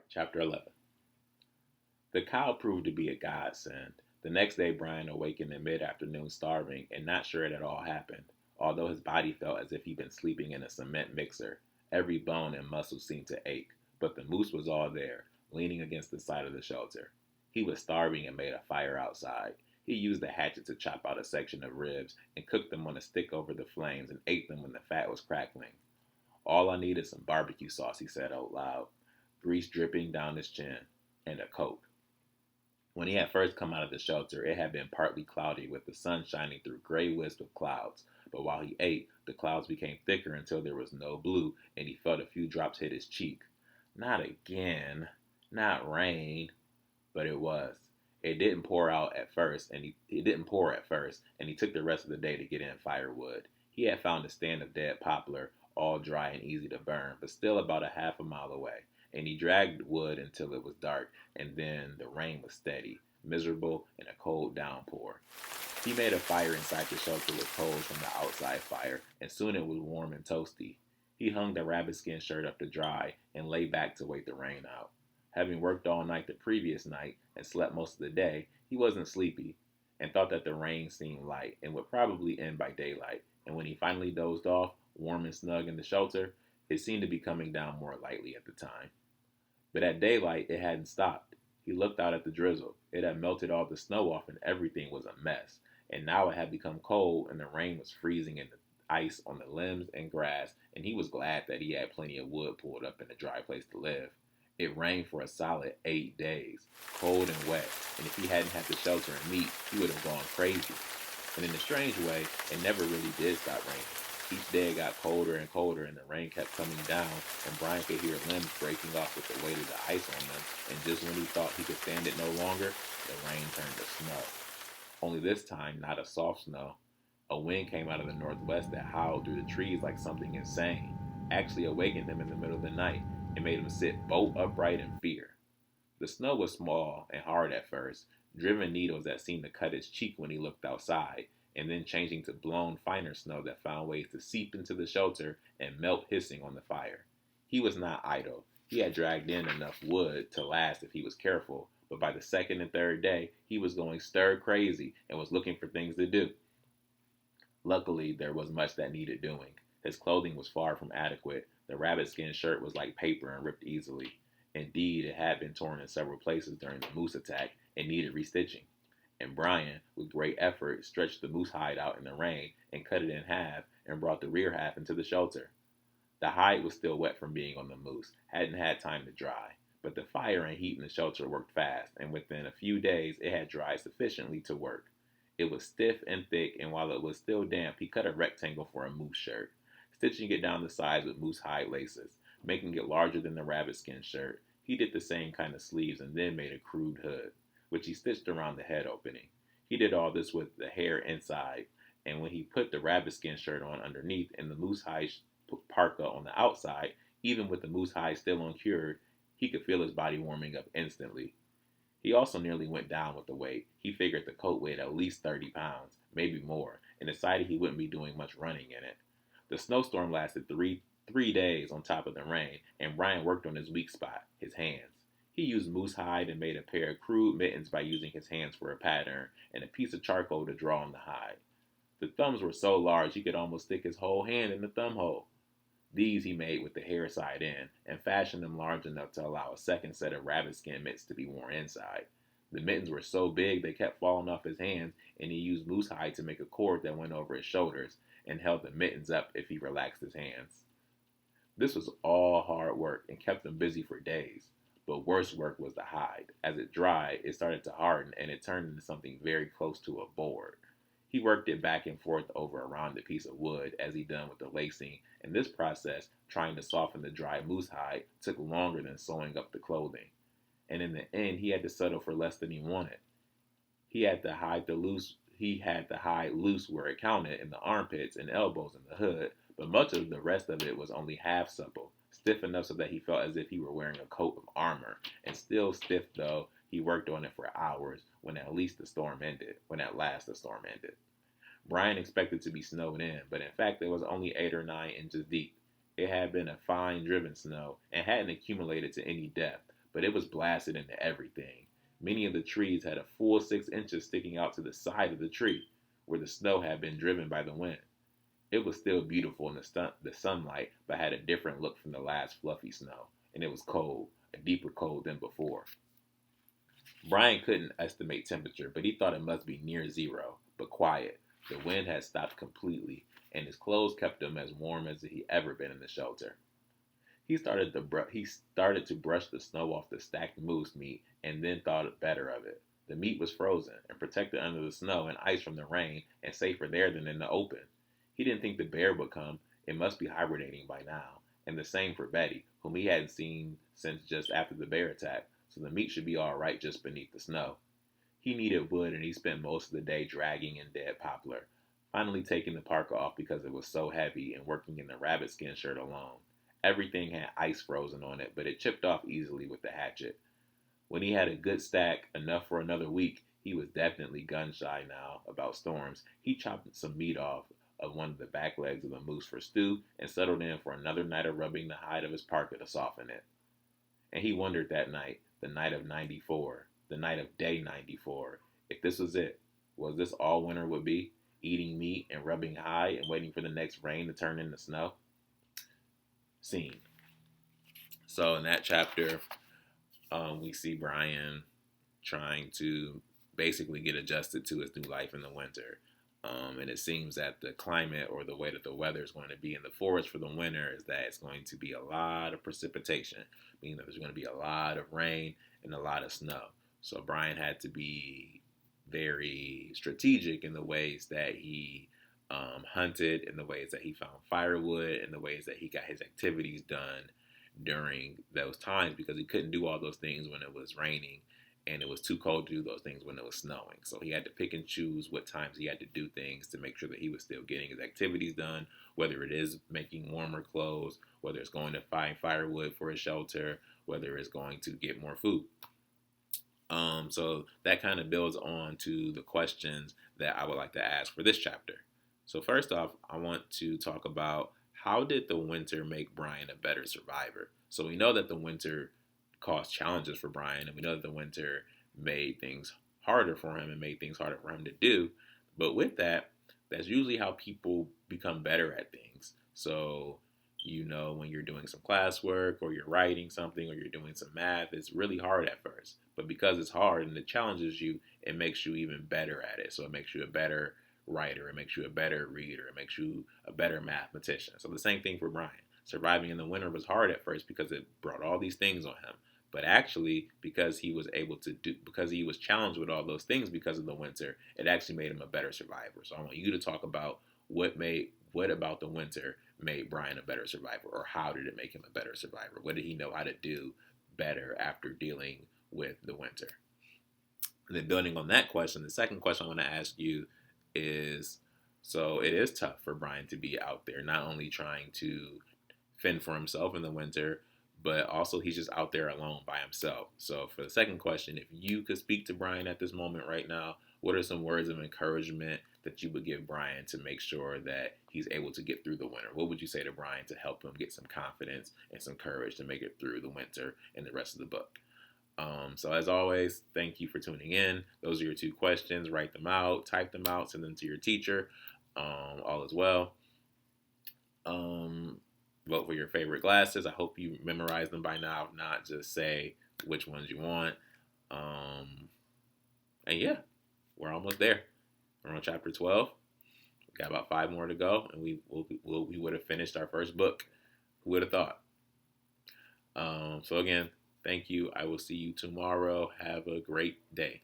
Chapter 11. The cow proved to be a godsend. The next day, Brian awakened in mid afternoon starving and not sure it had all happened, although his body felt as if he'd been sleeping in a cement mixer. Every bone and muscle seemed to ache, but the moose was all there, leaning against the side of the shelter. He was starving and made a fire outside. He used a hatchet to chop out a section of ribs and cooked them on a stick over the flames and ate them when the fat was crackling. All I need is some barbecue sauce, he said out loud, grease dripping down his chin, and a coat. When he had first come out of the shelter, it had been partly cloudy with the sun shining through gray wisps of clouds. But while he ate, the clouds became thicker until there was no blue, and he felt a few drops hit his cheek. Not again. Not rain. But it was. It didn't pour at first, and he took the rest of the day to get in firewood. He had found a stand of dead poplar, all dry and easy to burn, but still about a half a mile away, and he dragged wood until it was dark, and then the rain was steady, miserable, and a cold downpour. He made a fire inside the shelter with coals from the outside fire, and soon it was warm and toasty. He hung the rabbit-skin shirt up to dry and lay back to wait the rain out. Having worked all night the previous night and slept most of the day, he wasn't sleepy and thought that the rain seemed light and would probably end by daylight. And when he finally dozed off, warm and snug in the shelter, it seemed to be coming down more lightly at the time. But at daylight, it hadn't stopped. He looked out at the drizzle. It had melted all the snow off and everything was a mess. And now it had become cold and the rain was freezing in the ice on the limbs and grass, and he was glad that he had plenty of wood pulled up in a dry place to live. It rained for a solid 8 days, cold and wet, and if he hadn't had the shelter and meat, he would have gone crazy. And in a strange way, it never really did stop raining. Each day it got colder and colder, and the rain kept coming down, and Brian could hear limbs breaking off with the weight of the ice on them, and just when he thought he could stand it no longer, the rain turned to snow. Only this time, not a soft snow. A wind came out of the northwest that howled through the trees like something insane, actually awakened him in the middle of the night and made him sit bolt upright in fear. The snow was small and hard at first, driven needles that seemed to cut his cheek when he looked outside, and then changing to blown finer snow that found ways to seep into the shelter and melt hissing on the fire. He was not idle. He had dragged in enough wood to last if he was careful, but by the second and third day, he was going stir crazy and was looking for things to do. Luckily, there was much that needed doing. His clothing was far from adequate. The rabbit skin shirt was like paper and ripped easily. Indeed, it had been torn in several places during the moose attack and needed restitching. And Brian, with great effort, stretched the moose hide out in the rain and cut it in half and brought the rear half into the shelter. The hide was still wet from being on the moose, hadn't had time to dry, but the fire and heat in the shelter worked fast, and within a few days it had dried sufficiently to work. It was stiff and thick, and while it was still damp, he cut a rectangle for a moose shirt, stitching it down the sides with moose hide laces, making it larger than the rabbit skin shirt. He did the same kind of sleeves and then made a crude hood, which he stitched around the head opening. He did all this with the hair inside, and when he put the rabbit skin shirt on underneath and the moose hide parka on the outside, even with the moose hide still uncured, he could feel his body warming up instantly. He also nearly went down with the weight. He figured the coat weighed at least 30 pounds, maybe more, and decided he wouldn't be doing much running in it. The snowstorm lasted three days on top of the rain, and Brian worked on his weak spot, his hands. He used moose hide and made a pair of crude mittens by using his hands for a pattern and a piece of charcoal to draw on the hide. The thumbs were so large he could almost stick his whole hand in the thumb hole. These he made with the hair side in, and fashioned them large enough to allow a second set of rabbit skin mitts to be worn inside. The mittens were so big they kept falling off his hands, and he used moose hide to make a cord that went over his shoulders and held the mittens up if he relaxed his hands. This was all hard work and kept him busy for days. But worse work was the hide. As it dried, it started to harden, and it turned into something very close to a board. He worked it back and forth over a rounded piece of wood as he done with the lacing, and this process, trying to soften the dry moose hide, took longer than sewing up the clothing. And in the end, he had to settle for less than he wanted. He had the hide loose where it counted in the armpits and elbows and the hood, but much of the rest of it was only half supple, stiff enough so that he felt as if he were wearing a coat of armor, and still stiff though. He worked on it for hours when at last the storm ended. Brian expected to be snowed in, but in fact it was only 8 or 9 inches deep. It had been a fine driven snow and hadn't accumulated to any depth, but it was blasted into everything. Many of the trees had a full 6 inches sticking out to the side of the tree, where the snow had been driven by the wind. It was still beautiful in the sunlight, but had a different look from the last fluffy snow, and it was cold, a deeper cold than before. Brian couldn't estimate temperature, but he thought it must be near zero, but quiet. The wind had stopped completely, and his clothes kept him as warm as he ever been in the shelter. He started to brush the snow off the stacked moose meat, and then thought better of it. The meat was frozen and protected under the snow and ice from the rain, and safer there than in the open. He didn't think the bear would come. It must be hibernating by now. And the same for Betty, whom he hadn't seen since just after the bear attack, so the meat should be all right just beneath the snow. He needed wood, and he spent most of the day dragging in dead poplar, finally taking the parka off because it was so heavy and working in the rabbit skin shirt alone. Everything had ice frozen on it, but it chipped off easily with the hatchet. When he had a good stack, enough for another week, he was definitely gun shy now about storms. He chopped some meat off of one of the back legs of the moose for stew and settled in for another night of rubbing the hide of his parka to soften it. And he wondered that night, the night of 94, the night of day 94, if this was it. Was this all winter would be? Eating meat and rubbing hide and waiting for the next rain to turn into snow? Scene. So in that chapter, we see Brian trying to basically get adjusted to his new life in the winter. And it seems that the climate or the way that the weather is going to be in the forest for the winter is that it's going to be a lot of precipitation, meaning that there's going to be a lot of rain and a lot of snow. So Brian had to be very strategic in the ways that he hunted, in the ways that he found firewood, in the ways that he got his activities done during those times, because he couldn't do all those things when it was raining and it was too cold to do those things when it was snowing. So he had to pick and choose what times he had to do things to make sure that he was still getting his activities done, whether it is making warmer clothes, whether it's going to find firewood for a shelter, whether it's going to get more food. So that kind of builds on to the questions that I would like to ask for this chapter. So first off, I want to talk about, how did the winter make Brian a better survivor? So we know that the winter caused challenges for Brian, and we know that the winter made things harder for him and made things harder for him to do. But with that, that's usually how people become better at things. So, when you're doing some classwork or you're writing something or you're doing some math, it's really hard at first. But because it's hard and it challenges you, it makes you even better at it. So it makes you a better writer, it makes you a better reader, it makes you a better mathematician. So the same thing for Brian. Surviving in the winter was hard at first because it brought all these things on him. But actually, because he was challenged with all those things because of the winter, it actually made him a better survivor. So I want you to talk about what about the winter made Brian a better survivor, or how did it make him a better survivor? What did he know how to do better after dealing with the winter? And then building on that question, the second question I want to ask you is, so it is tough for Brian to be out there, not only trying to fend for himself in the winter, but also he's just out there alone by himself. So for the second question, if you could speak to Brian at this moment right now, what are some words of encouragement that you would give Brian to make sure that he's able to get through the winter? What would you say to Brian to help him get some confidence and some courage to make it through the winter and the rest of the book? So as always, thank you for tuning in. Those are your two questions. Write them out, type them out, send them to your teacher. All as well. Vote for your favorite glasses. I hope you memorize them by now. If not, just say which ones you want. And yeah, we're almost there. We're on chapter 12. We got about 5 more to go, and we would have finished our first book. Who would have thought? So again, thank you. I will see you tomorrow. Have a great day.